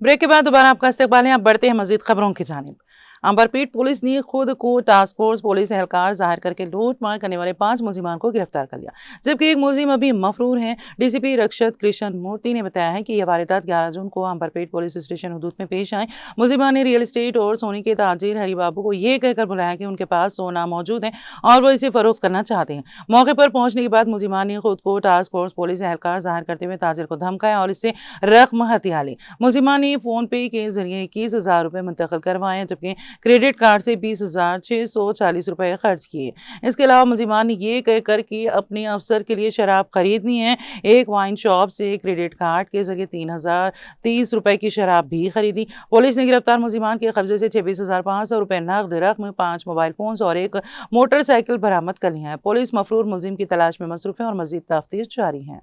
Break के बाद दोबारा आपका इस्तकबाल है। आप बढ़ते हैं मजीद खबरों की जानिब। अंबरपेट पुलिस ने खुद को टास्क फोर्स पुलिस एहलकार जाहिर करके लूटमार करने वाले 5 मुलजिमान को गिरफ्तार कर लिया, जबकि एक मुलजिम अभी मफरूर है। डीसीपी रक्षत कृष्ण मूर्ति ने बताया है कि यह वारदात 11 जून को अंबरपेट पुलिस स्टेशन हदूद में पेश आए। मुलजिमान ने रियल एस्टेट और सोने के ताजिर हरी बाबू को यह कहकर बुलाया कि उनके पास सोना मौजूद है और वो इसे फरोख्त करना चाहते हैं। मौके पर पहुंचने के बाद मुलजिमान ने खुद को टास्क फोर्स पुलिस एहलकार जाहिर करते हुए ताजिर को धमकाया और इससे रकम हथिया ली। मुलजिमान ने फोन पे के जरिए 21,000 रुपए मुंतकिल करवाए, जबकि क्रेडिट कार्ड से 20,640 रुपए खर्च किए। इसके अलावा मुलजिमान ने यह कहकर कि अपने अफसर के लिए शराब खरीदनी है, एक वाइन शॉप से क्रेडिट कार्ड के जरिए 3,030 रुपए की शराब भी खरीदी। पुलिस ने गिरफ्तार मुलजिमान के कब्जे से 26,500 रुपए नकद रकम, 5 मोबाइल फोन और एक मोटरसाइकिल बरामद कर लिया है। पुलिस मफरूर मुलजिम की तलाश में मसरूफ है और मजीद तफ्तीश जारी है।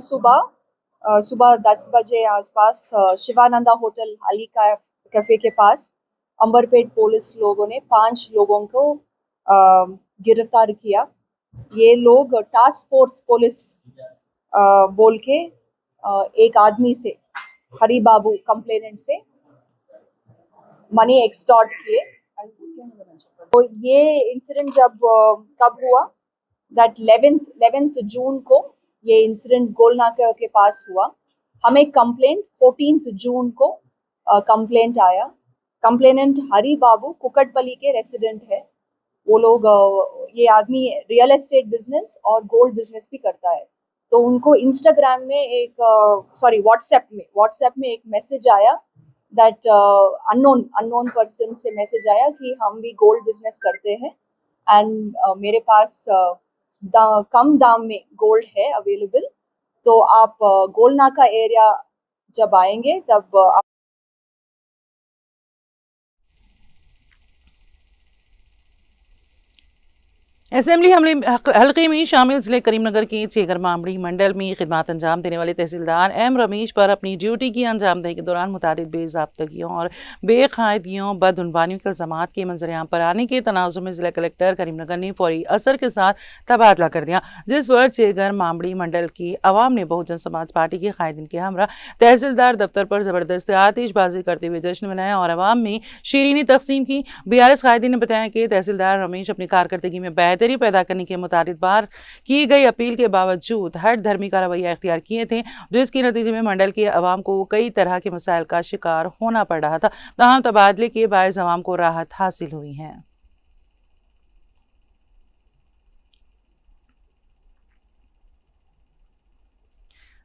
सुबह 10 बजे आसपास शिवानंदा होटल अली कैफे के पास अंबरपेट पुलिस लोगों ने 5 लोगों को गिरफ्तार किया। ये लोग टास्क फोर्स पुलिस बोल के एक आदमी से, हरी बाबू कंप्लेनेंट से मनी एक्सटॉर्ट किए। तो ये इंसिडेंट जब कब हुआ, दैट 11th जून को ये इंसिडेंट गोलनाका के पास हुआ। हमें कंप्लेंट 14th जून को कंप्लेंट आया। कंप्लेनेंट हरी बाबू कुकटपल्ली के रेसिडेंट है। वो लोग ये आदमी रियल एस्टेट बिजनेस और गोल्ड बिजनेस भी करता है। तो उनको इंस्टाग्राम में व्हाट्सएप में एक मैसेज आया दैट अननोन पर्सन से मैसेज आया कि हम भी गोल्ड बिजनेस करते हैं एंड मेरे पास कम दाम में गोल्ड है अवेलेबल, तो आप गोलनाका एरिया जब आएंगे तब आप असेंबली हल्के में शामिल जिले करीमनगर के चेगर मामड़ी मंडल में खिदमत अंजाम देने वाले तहसीलदार एम रमेश पर अपनी ड्यूटी की अंजामदही के दौरान मुतादिद बेज़ाब्तगियों और बेकायदगियों बदउनवानियों के इल्ज़ामात के मंजरेआम पर आने के तनाज़ुर में जिला कलेक्टर करीमनगर ने फौरी असर के साथ तबादला कर दिया, जिस पर चेगर मामड़ी मंडल की अवाम ने बहुजन समाज पार्टी के कायदीन के हमरा तहसीलदार दफ्तर पर ज़बरदस्त आतिशबाजी करते हुए जश्न मनाया और अवाम में शीरीनी तकसीम की। BRS कायदीन ने बताया कि तहसीलदार रमेश अपनी कारकर्दगी में बेहतरी पैदा करने के मुताबिक बार की गई अपील के बावजूद हर धर्मी का रवैया इख्तियार किए थे, जिसके नतीजे में मंडल के अवाम को कई तरह के मसाइल का शिकार होना पड़ रहा था। तमाम तबादले के बायस अवाम को राहत हासिल हुई है।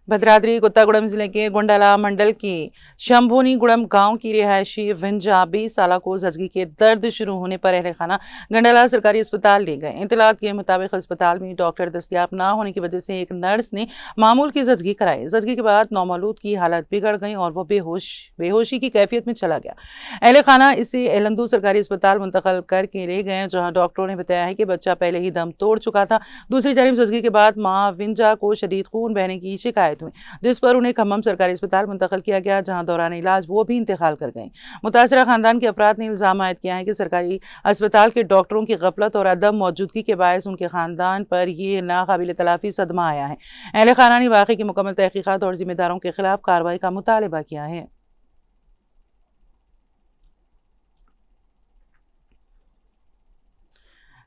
भद्राद्री कुत्तागुड़म जिले के गुंडाला मंडल के शंभोनी गुड़म गांव की रिहायशी विंजा 20 साल को जजगी के दर्द शुरू होने पर अहले खाना गंडाला सरकारी अस्पताल ले गए। इतलात के मुताबिक अस्पताल में डॉक्टर दस्तयाब न होने की वजह से एक नर्स ने मामूल की जजगी कराई। जजगी के बाद नौमौलूद की हालत बिगड़ गई और वो बेहोशी की कैफियत में चला गया। अहले खाना इसे एलंदू सरकारी अस्पताल मुंतकिल करके ले गए, जहाँ डॉक्टरों ने बताया है कि बच्चा पहले ही दम तोड़ चुका था। दूसरी जानिब जजगी के बाद माँ विंजा को शदीद खून बहने की शिकायत हुई, जिस पर उन्हें खम्मम सरकारी अस्पताल मुंतकिल किया गया, जहां दौरान इलाज वो भी इंतकाल कर गए। मुतासरा खानदान के अफराद ने इल्जाम आयद किया है कि सरकारी अस्पताल के डॉक्टरों की गफलत और अदम मौजूदगी के बायस उनके खानदान पर यह नाकाबिल तलाफी सदमा आया है। अहले खाना ने वाक़े की मुकम्मल तहकीकात और जिम्मेदारों के खिलाफ कार्रवाई का मुतालबा किया है।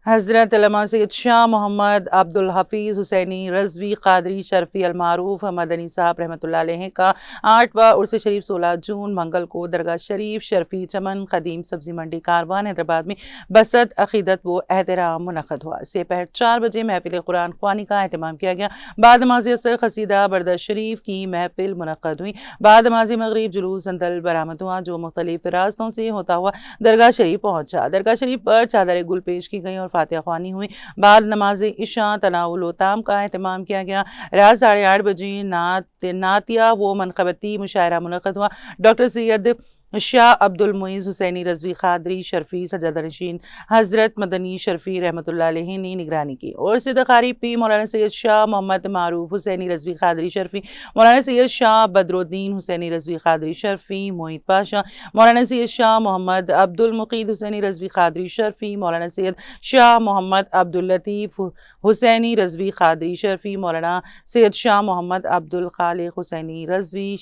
हज़रत अल्लामा सैयद शाह मोहम्मद अब्दुल हफीज़ हुसैनी रज़वी क़ादरी शरफ़ी अलमारूफ मदनी साहब रहमतुल्लाह अलैह का 8वां उर्स शरीफ 16 जून मंगल को दरगाह शरीफ शरफ़ी चमन क़दीम सब्ज़ी मंडी कारवान हैदराबाद में बसत अक़ीदत व एहतराम मुनक़्क़द हुआ। दोपहर 4 बजे महफ़िल कुरान ख़वानी का एहतमाम किया गया। बाद नमाज़ असर क़सीदा बरदर शरीफ की महफ़िल मुनक़्क़द हुई। बाद नमाज़ मग़रिब जुलूस अंदल बरामद हुआ, जो मुख्तलिफ रास्तों से होता हुआ दरगाह शरीफ पहुँचा। दरगाह शरीफ पर चादर गुल पेश की गई और फातिहा ख़वानी हुई। बाद नमाज इशा तनाउल व ताम का एहतमाम किया गया। रात 8:30 बजे नातिया व मनक़बती मुशायरा मुनक़्क़द हुआ। डॉक्टर सैयद शाह अब्दुल मुइज़ हुसैनी रज़वी क़ादरी शर्फ़ी सज्जादा नशीन हज़रत मदनी शर्फ़ी रहमतुल्लाह अलैहि ने निगरानी की और सिद्दीक़ारी पी मौलाना सैयद शाह मोहम्मद मारूफ हुसैनी रज़वी क़ादरी शर्फ़ी, मौलाना सैयद शाह बदरुद्दीन हुसैनी रज़वी क़ादरी शर्फ़ी, मोहित पाशा, मौलाना सैयद शाह मोहम्मद अब्दुल मुक़ीद हुसैनी रज़वी क़ादरी शर्फ़ी, मौलाना सैयद शाह मोहम्मद अब्दुल लतीफ़ हुसैनी रज़वी क़ादरी शर्फ़ी, मौलाना सैयद शाह मोहम्मद अब्दुल ख़ालिक़ हुसैनी रज़वी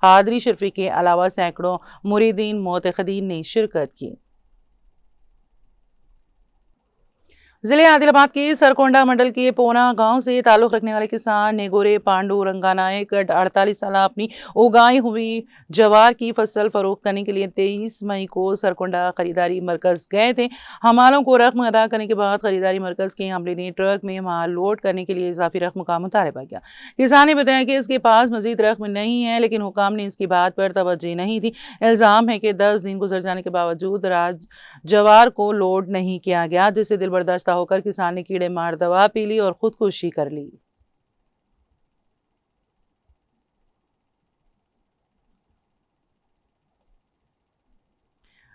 क़ादरी शर्फ़ी के अलावा सैकड़ों मुरीदीन मोतक़दीन ने शिरकत की। जिले आदिलाबाद के सरकोंडा मंडल के पोना गांव से ताल्लुक़ रखने वाले किसान नेगोरे पांडु रंगानायक 48 साल अपनी उगाई हुई जवार की फसल फरोख्त करने के लिए 23 मई को सरकोंडा खरीदारी मरकज़ गए थे। हमालों को रकम अदा करने के बाद खरीदारी मरकज़ के अमले ने ट्रक में माल लोड करने के लिए इजाफी रकम का मुतालबा किया। किसान ने बताया कि इसके पास मजीद रकम नहीं है, लेकिन हुकाम ने इसकी बात पर तवज्जो नहीं दी। इल्ज़ाम है कि 10 दिन गुजर जाने के बावजूद जवार को लोड नहीं किया गया, जिससे दिल बर्दाश्त होकर किसान ने कीड़े मार दवा पी ली और खुदकुशी कर ली।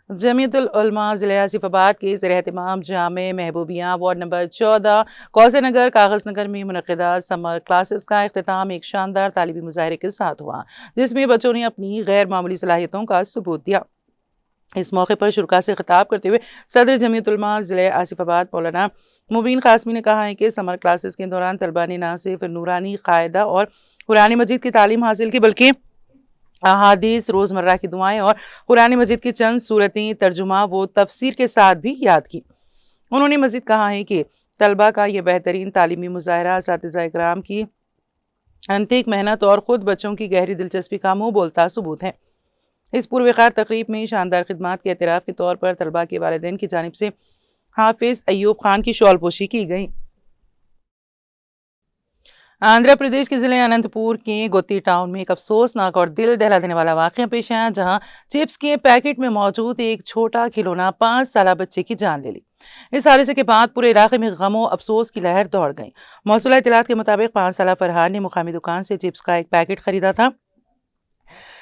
जमीयतुल उलमा ज़िला आसिफाबाद के ज़ेर-ए-एहतिमाम जामे महबूबिया वार्ड नंबर 14 कौसनगर कागज़नगर में मुनक़्क़िदा समर क्लासेस का इख्तिताम एक शानदार तालीमी मुज़ाहरे के साथ हुआ, जिसमें बच्चों ने अपनी गैर मामूली सलाहियतों का सबूत दिया। इस मौके पर शुरा से खिताब करते हुए सदर जमीयतुल उलमा ज़िला आसिफाबाद मौलाना मुबीन कासमी ने कहा है कि समर क्लासेस के दौरान तलबा ने न सिर्फ नूरानी कायदा और कुरान मजीद की तालीम हासिल की, बल्कि अहादीस, रोज़मर्रा की दुआएं और कुरान मजीद की चंद सूरतें तर्जुमा व तफसीर के साथ भी याद की। उन्होंने मजीद कहा है कि तलबा का यह बेहतरीन तालीमी मुज़ाहरा असातिज़ा इकराम की अनतिक मेहनत और ख़ुद बच्चों की गहरी दिलचस्पी का मुँह बोलता सबूत है। इस पुरवकार तकरीब में शानदार खिदमात के एतराफ़ के तौर पर तलबा के वालिदैन की जानिब से हाफिज़ अयूब खान की शॉलपोशी की गई। आंध्र प्रदेश के जिले अनंतपुर के गोती टाउन में एक अफसोसनाक और दिल दहला देने वाला वाक़या पेश आया, जहां चिप्स के पैकेट में मौजूद एक छोटा खिलौना 5 साल बच्चे की जान ले ली। इस हादसे के बाद पूरे इलाके में गमो अफसोस की लहर दौड़ गई। मौसूला इत्तलात के मुताबिक 5 साल फरहान ने मुकामी दुकान से चिप्स का एक पैकेट खरीदा था।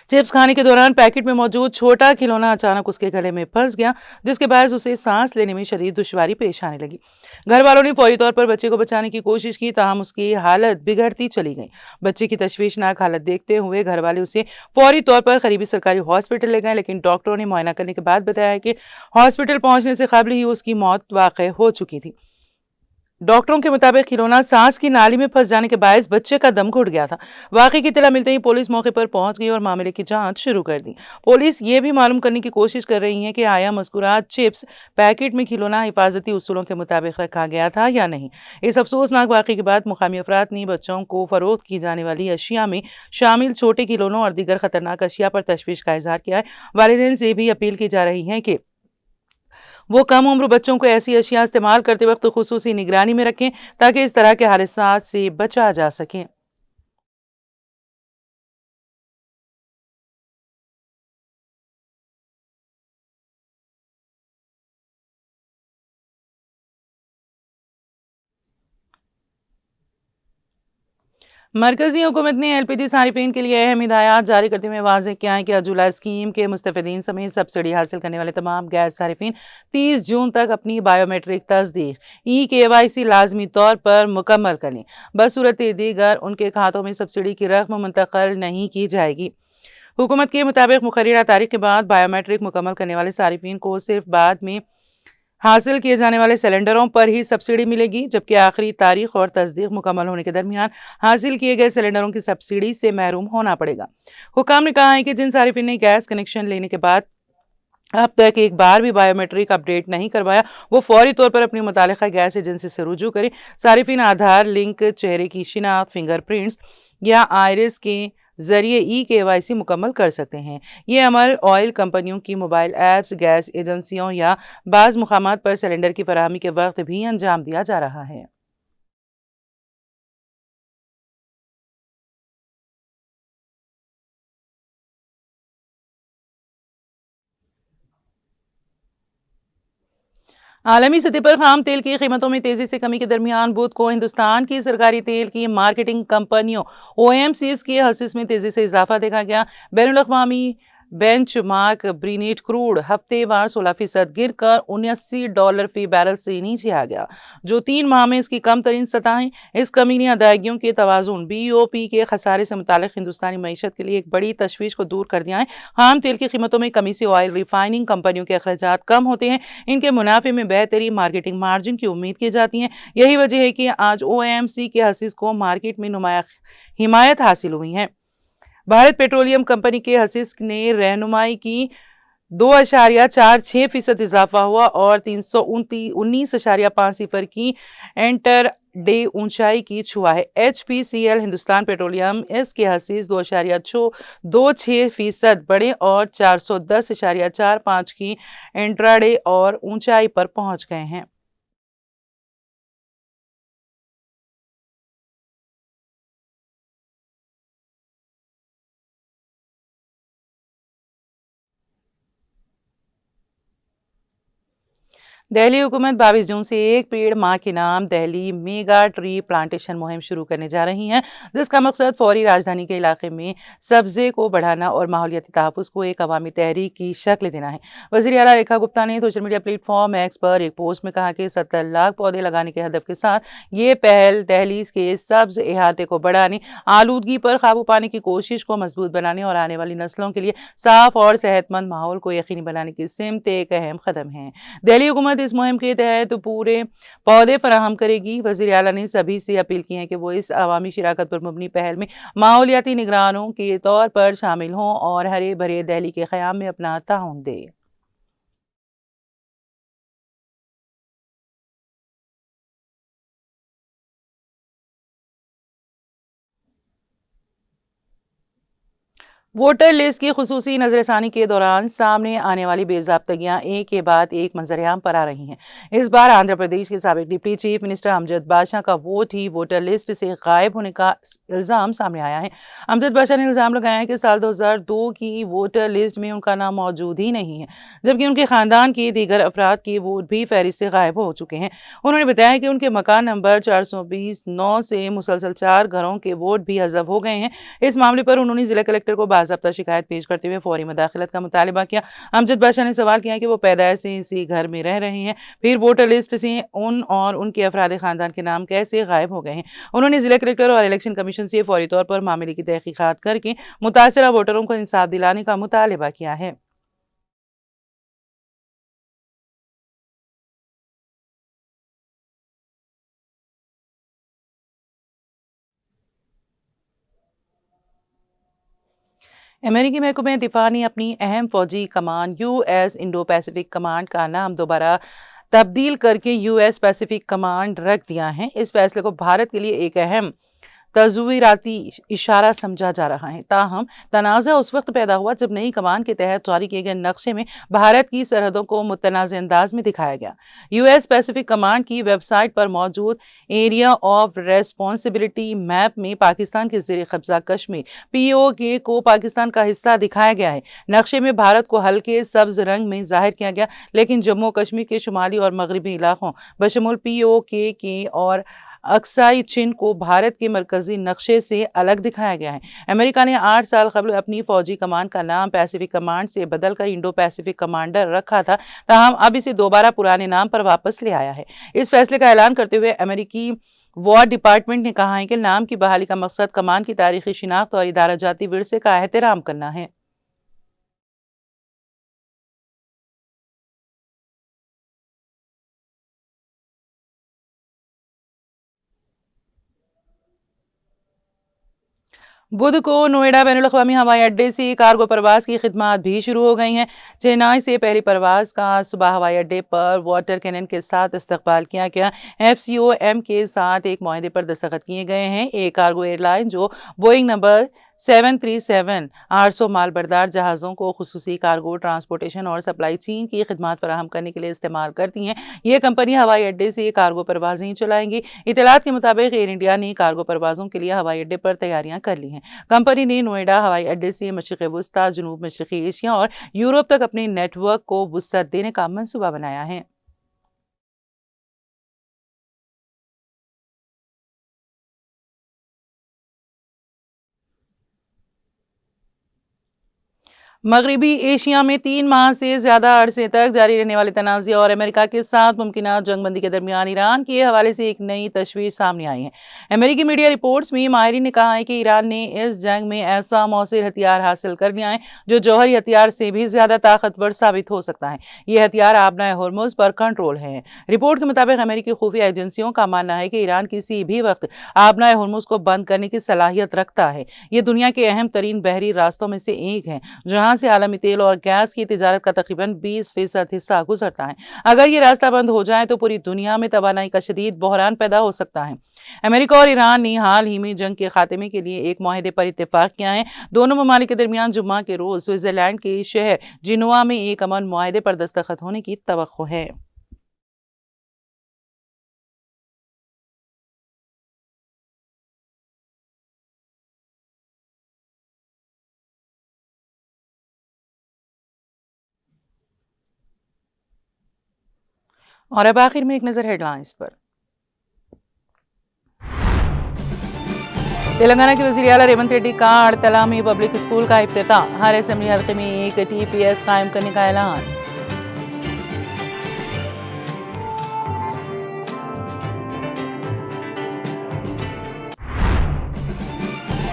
चिप्स खाने के दौरान पैकेट में मौजूद छोटा खिलौना अचानक उसके गले में फंस गया, जिसके बायस उसे सांस लेने में शदीद दुश्वारी पेश आने लगी। घर वालों ने फौरी तौर पर बच्चे को बचाने की कोशिश की, ताहम उसकी हालत बिगड़ती चली गई। बच्चे की तशवीशनाक हालत देखते हुए घर वाले उसे फौरी तौर पर करीबी सरकारी हॉस्पिटल ले गए, लेकिन डॉक्टरों ने मुआयना करने के बाद बताया कि हॉस्पिटल पहुंचने से कबल ही उसकी मौत वाक़ई हो चुकी थी। डॉक्टरों के मुताबिक खिलौना सांस की नाली में फंस जाने के बायस बच्चे का दम घुट गया था। वाक़ई की इत्तला मिलते ही पुलिस मौके पर पहुंच गई और मामले की जांच शुरू कर दी। पुलिस ये भी मालूम करने की कोशिश कर रही है कि आया मज़कूरा चिप्स पैकेट में खिलौना हिफाजती उसूलों के मुताबिक रखा गया था या नहीं। इस अफसोसनाक वाक़े के बाद मुकामी अफराद ने बच्चों को फ़रोख्त की जाने वाली अशिया में शामिल छोटे खिलौनों और दीगर ख़तरनाक अशिया पर तशवीश का इज़हार किया है। वालिदैन से भी अपील की जा रही है कि वो कम उम्र बच्चों को ऐसी अशिया इस्तेमाल करते वक्त खुसूसी निगरानी में रखें, ताकि इस तरह के हादसात से बचा जा सके। मरकजी हुकूमत ने LPG सारिफिन के लिए अहम हिदायत जारी करते हुए वाज़ेह किया है कि अजुला स्कीम के मुस्तफ़ीदीन समेत सब्सिडी हासिल करने वाले तमाम गैस सारिफिन 30 जून तक अपनी बायोमेट्रिक तस्दीक EKYC लाजमी तौर पर मुकम्मल कर लें। बसूरत दीगर उनके खातों में सब्सिडी की रकम मुंतकिल नहीं की जाएगी। हुकूमत के मुताबिक मुकर्ररा तारीख के बाद बायोमेट्रिक मुकम्मल करने वाले सारिफिन को सिर्फ बाद में हासिल किए जाने वाले सिलेंडरों पर ही सब्सिडी मिलेगी, जबकि आखिरी तारीख और तस्दीक मुकम्मल होने के दरमियान हासिल किए गए सिलेंडरों की सब्सिडी से महरूम होना पड़ेगा। हुकाम ने कहा है कि जिन सारिफिन ने गैस कनेक्शन लेने के बाद अब तक एक बार भी बायोमेट्रिक अपडेट नहीं करवाया, वो फौरी तौर पर अपनी मुतालिका गैस एजेंसी से रुजू करें। सारिफिन आधार लिंक, चेहरे की शिनाख्त, फिंगरप्रिंट्स या आयरिस के जरिए EKYC मुकम्मल कर सकते हैं। ये अमल ऑयल कंपनियों की मोबाइल ऐप्स, गैस एजेंसियों या बाज़ मुकामात पर सिलेंडर की फराहमी के वक्त भी अंजाम दिया जा रहा है। आलमी सतह पर खाम तेल की कीमतों में तेजी से कमी के दरमियान बुध को हिंदुस्तान की सरकारी तेल की मार्केटिंग कंपनियों OMCs की हसीस में तेजी से इजाफा देखा गया। बैनुल अक़वामी बेंचमार्क ब्रीनेट क्रूड हफ्तेवार 16% गिरकर $79 फी बैरल से नीचे आ गया, जो 3 माह में इसकी कम तरीन सतह है। इस कमी ने अदायगियों के तवाजुन BOP के खसारे से मुतालिक हिंदुस्तानी मईशत के लिए एक बड़ी तशवीश को दूर कर दिया है। खाम तेल की कीमतों में कमी से ऑयल रिफाइनिंग कंपनियों के अखराजात कम होते हैं, इनके मुनाफे में बेहतरी, मार्केटिंग मार्जिन की उम्मीद की जाती है। यही वजह है कि आज OMC के हसीस को मार्केट में नुमाया हिमायत हासिल हुई है। भारत पेट्रोलियम कंपनी के हसीस ने रहनुमाई की 2.46% इजाफा हुआ और 319.5 की एंटर डे ऊंचाई की छुआ है। HPCL हिंदुस्तान पेट्रोलियम इसके हसीस 2.26% बढ़े और 410.45 की इंट्राडे और ऊंचाई पर पहुंच गए हैं। दिल्ली हुकूमत 22 जून से एक पेड़ मां के नाम दिल्ली मेगा ट्री प्लांटेशन मुहिम शुरू करने जा रही है, जिसका मकसद फौरी राजधानी के इलाके में सब्जे को बढ़ाना और माहौलियाती तहफ़्फ़ुज़ को एक अवामी तहरीक की शक्ल देना है। वज़ीर आला रेखा गुप्ता ने सोशल मीडिया प्लेटफॉर्म एक्स पर एक पोस्ट में कहा कि 70 लाख पौधे लगाने के हदफ के साथ ये पहल दहलीज के सब्ज इहाते को बढ़ाने, आलूदगी पर काबू पाने की कोशिश को मजबूत बनाने और आने वाली नस्लों के लिए साफ और सेहतमंद माहौल को यकीनी बनाने की सिमत एक अहम कदम है। दिल्ली हुकूमत इस मुहिम के तहत पूरे पौधे फराहम करेगी। वज़ीर आला ने सभी से अपील की है कि वो इस अवामी शिराकत पर मबनी पहल में माहौलियाती निगरानों के तौर पर शामिल हों और हरे भरे दिल्ली के क़याम में अपना ताउन दें। वोटर लिस्ट की खुसूसी नजरसानी के दौरान सामने आने वाली बेज़ाब्तगियां एक के बाद एक मंजरेआम पर आ रही हैं। इस बार आंध्र प्रदेश के साबिक डिप्टी चीफ मिनिस्टर अमजद बादशाह का वोट ही वोटर लिस्ट से गायब होने का इल्ज़ाम सामने आया है। अमजद बादशाह ने इल्ज़ाम लगाया है कि साल 2002 की वोटर लिस्ट में उनका नाम मौजूद ही नहीं है, जबकि उनके खानदान के दीगर अफराद के वोट भी फहरिस्त से गायब हो चुके हैं। उन्होंने बताया कि उनके मकान नंबर 420-9 से मुसलसल 4 घरों के वोट भी हज़फ हो गए हैं। इस मामले पर उन्होंने जिला कलेक्टर को बाज़ाब्ता शिकायत पेश करते हुए फौरी मुदाखलत का मुतालबा किया। अमजद बादशाह ने सवाल किया कि वो पैदाइश से इसी घर में रह रहे हैं, फिर वोटर लिस्ट से उन और उनके अफराद खानदान के नाम कैसे गायब हो गए हैं। उन्होंने जिला कलेक्टर और इलेक्शन कमीशन से फौरी तौर पर मामले की तहकीकात करके मुतासरा वोटरों को इंसाफ दिलाने का मुतालबा किया है। अमेरिकी महकमे दिफा ने अपनी अहम फौजी कमान US इंडो पैसिफिक कमांड का नाम दोबारा तब्दील करके US पैसिफिक कमांड रख दिया है। इस फैसले को भारत के लिए एक अहम तज़वीराती इशारा समझा जा रहा है। ताहम तनाज़ा उस वक्त पैदा हुआ जब नई कमान के तहत जारी किए गए नक्शे में भारत की सरहदों को मुतनाज़ अंदाज में दिखाया गया। US पैसिफिक कमांड की वेबसाइट पर मौजूद एरिया ऑफ रेस्पॉन्सिबिलिटी मैप में पाकिस्तान के ज़ेर कब्जा कश्मीर POK को पाकिस्तान का हिस्सा दिखाया गया है। नक्शे में भारत को हल्के सब्ज रंग में जाहिर किया गया, लेकिन जम्मू कश्मीर के शुमाली और मगरबी इलाकों बशमूल POK के और अक्साई चीन को भारत के मरकजी नक्शे से अलग दिखाया गया है। अमेरिका ने 8 साल कबल अपनी फौजी कमान का नाम पैसिफिक कमांड से बदलकर इंडो पैसिफिक कमांडर रखा था, ताहम अब इसे दोबारा पुराने नाम पर वापस ले आया है। इस फैसले का ऐलान करते हुए अमेरिकी वॉर डिपार्टमेंट ने कहा है कि नाम की बहाली का मकसद कमान की तारीखी शिनाख्त और इदारा जाती विरसे का एहतराम करना है। बुध को नोएडा बैनुल-अक़वामी हवाई अड्डे से कार्गो परवाज की खिदमत भी शुरू हो गई हैं। चेन्नई से पहली परवाज का सुबह हवाई अड्डे पर वाटर कैनन के साथ इस्तकबाल किया गया। FCOM के साथ एक मुआहदे पर दस्तखत किए गए हैं। एक कार्गो एयरलाइन जो बोइंग नंबर 737 800 माल बरदार जहाज़ों को खुसूसी कार्गो ट्रांसपोर्टेशन और सप्लाई चेन की खिदमत फराहम करने के लिए इस्तेमाल करती हैं। ये कंपनी हवाई अड्डे से कार्गो परवाजें चलाएंगी। इतलात के मुताबिक एयर इंडिया ने कार्गो परवाजों के लिए हवाई अड्डे पर तैयारियां कर ली हैं। कंपनी ने नोएडा हवाई अड्डे से मशरिक़ वस्ता, जनूब मशरक़ी एशिया और यूरोप तक अपने नेटवर्क को वुसअत देने का मंसूबा बनाया है। मगरबी एशिया में 3 माह से ज्यादा अरसे तक जारी रहने वाले तनाज़े और अमेरिका के साथ मुमकिन जंगबंदी के दरमियान ईरान के हवाले से एक नई तशवीश सामने आई है। अमेरिकी मीडिया रिपोर्ट्स में माहिरीन ने कहा है कि ईरान ने इस जंग में ऐसा मौसर हथियार हासिल कर लिया है जो जौहरी हथियार से भी ज्यादा ताकतवर साबित हो सकता है। ये हथियार आबनाए होर्मुज पर कंट्रोल है। रिपोर्ट के मुताबिक अमेरिकी खुफिया एजेंसियों का मानना है कि ईरान किसी भी वक्त आबनाए होर्मुज को बंद करने की सलाहियत रखता है। ये दुनिया के अहम तरीन बहरी रास्तों में से एक है जहां से आलमी तेल और गैस की तिजारत का तकरीबन 20% हिस्सा गुजरता है। अगर ये रास्ता बंद हो जाए तो पूरी दुनिया में तवानाई का शदीद बहरान पैदा हो सकता है। अमेरिका और ईरान ने हाल ही में जंग के खात्मे के लिए एक मुआहदे पर इत्तेफाक किया है। दोनों ममालिक के दरमियान जुम्मा के रोज स्विट्जरलैंड के शहर जिनोवा में एक अमन मुआहदे पर दस्तखत होने की तवक्को है। और अब आखिर में एक नजर हेडलाइंस पर। तेलंगाना के वज़ीर आला रेवंत रेड्डी का अड़तला में पब्लिक स्कूल का इफ्तिताह, हर असेंबली हल्के में एक TPS कायम करने का ऐलान।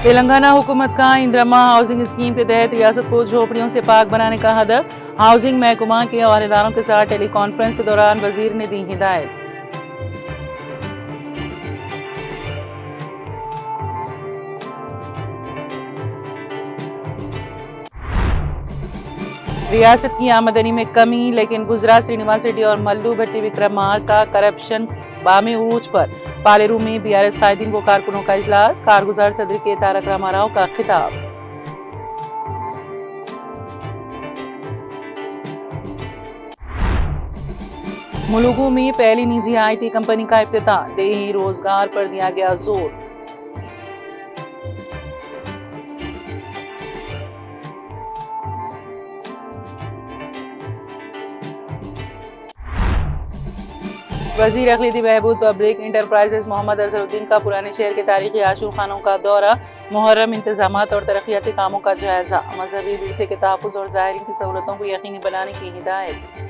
तेलंगाना हुकूमत का इंदिरा हाउसिंग स्कीम के तहत रियासत को झोपड़ियों से पाक बनाने का हदफ, हाउसिंग महकमा के अहदेदारों के साथ टेली कॉन्फ्रेंस के दौरान वजीर ने दी हिदायत। रियासत की आमदनी में कमी, लेकिन गुजरात श्रीनिवास रेड्डी और मल्लू भट्टी विक्रमार्का का करप्शन बामे उरूज पर। पालेरू में BRS कायदीन व कारकुनों का इजलास, कारगुजार सदर के तारक रामाराव का खिताब। मुलुगू में पहली निजी IT कंपनी का इफ्तिताह, देही रोजगार पर दिया गया जोर। वजीर अखिलेती बहबूद पब्लिक इंटरप्राइजेज मोहम्मद अजहरुद्दीन का पुराने शहर के तारीखी आशूर खानों का दौरा, मुहर्रम इंतजामात और तरक्याती कामों का जायजा, मजहबी विरसे के तहफ़्फ़ुज़ और ज़ायरीन की सहूलतों को यकीनी बनाने की हिदायत।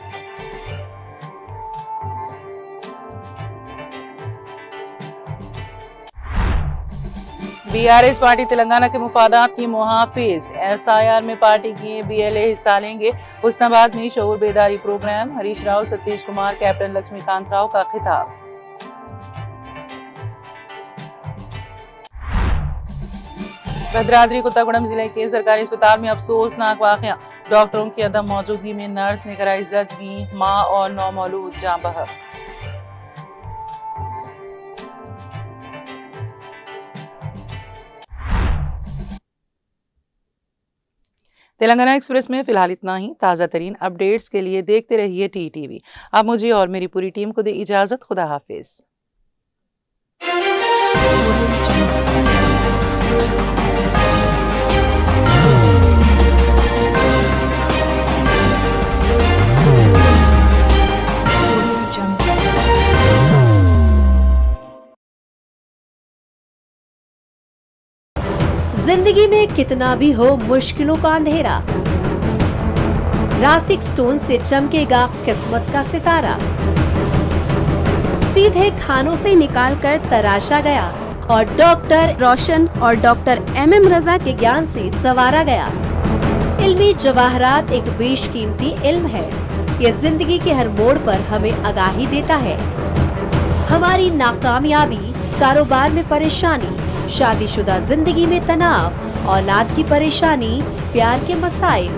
BRS पार्टी तेलंगाना के मुफादात की मुहाफिज, SIR में पार्टी के BLA हिस्सा लेंगे। हुस्नाबाद में शऊर बेदारी प्रोग्राम, हरीश राव, सतीश कुमार, कैप्टन लक्ष्मीकांत राव का खिताब। भद्राद्री कोत्तागुड़म जिले के सरकारी अस्पताल में अफसोसनाक वाकया, डॉक्टरों की अदम मौजूदगी में नर्स ने कराई जजगी, मां और नौमौलूद जाँ बहक। तेलंगाना एक्सप्रेस में फिलहाल इतना ही। ताज़ा तरीन अपडेट्स के लिए देखते रहिए TTV। अब मुझे और मेरी पूरी टीम को दे इजाज़त। खुदा हाफिज। जिंदगी में कितना भी हो मुश्किलों का अंधेरा, रासिक स्टोन से चमकेगा किस्मत का सितारा। सीधे खानों से निकालकर तराशा गया और डॉक्टर रोशन और डॉक्टर MM रजा के ज्ञान से संवारा गया। इल्मी जवाहरात एक बेशकीमती इल्म है। ये जिंदगी के हर मोड़ पर हमें आगाही देता है। हमारी नाकामयाबी, कारोबार में परेशानी, शादीशुदा जिंदगी में तनाव, औलाद की परेशानी, प्यार के मसाइल,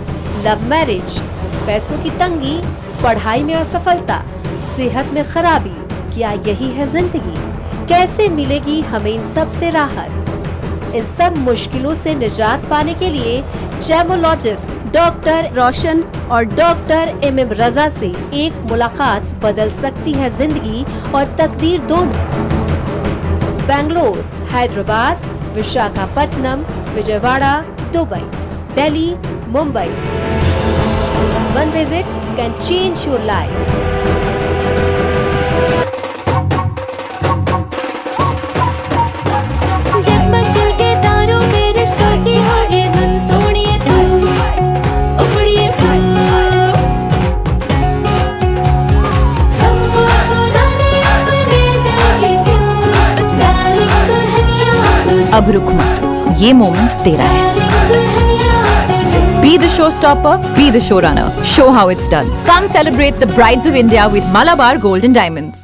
लव मैरिज, पैसों की तंगी, पढ़ाई में असफलता, सेहत में खराबी, क्या यही है जिंदगी? कैसे मिलेगी हमें इन सब से राहत? इन सब मुश्किलों से निजात पाने के लिए जेमोलॉजिस्ट डॉक्टर रोशन और डॉक्टर MM रजा से एक मुलाकात बदल सकती है जिंदगी और तकदीर दोनों। Bangalore, Hyderabad, Visakhapatnam, Vijayawada, Dubai, Delhi, Mumbai. One visit can change your life. जगमग दिल के तारों में रिश्तों की होगी धुन, सोनिए तू ओ अब रुक मत, ये मोमेंट तेरा है। Be the showstopper, be the showrunner. Show how it's done. Come celebrate the Brides of India with Malabar Gold and Diamonds.